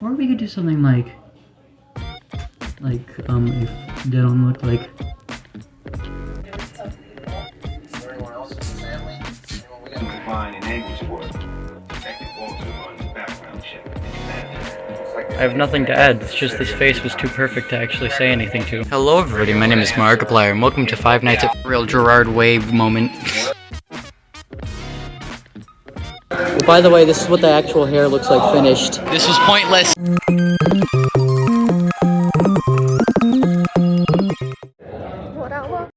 Or we could do something like, if they don't look like. Everyone else in the family, anyone we got combined and able to work. Detective Walter runs a background check. I have nothing to add, it's just this face was too perfect to actually say anything to. Hello everybody, my name is Markiplier, and welcome to Five Nights at Real Gerard Way moment. Well, by the way, this is what the actual hair looks like finished. This was pointless.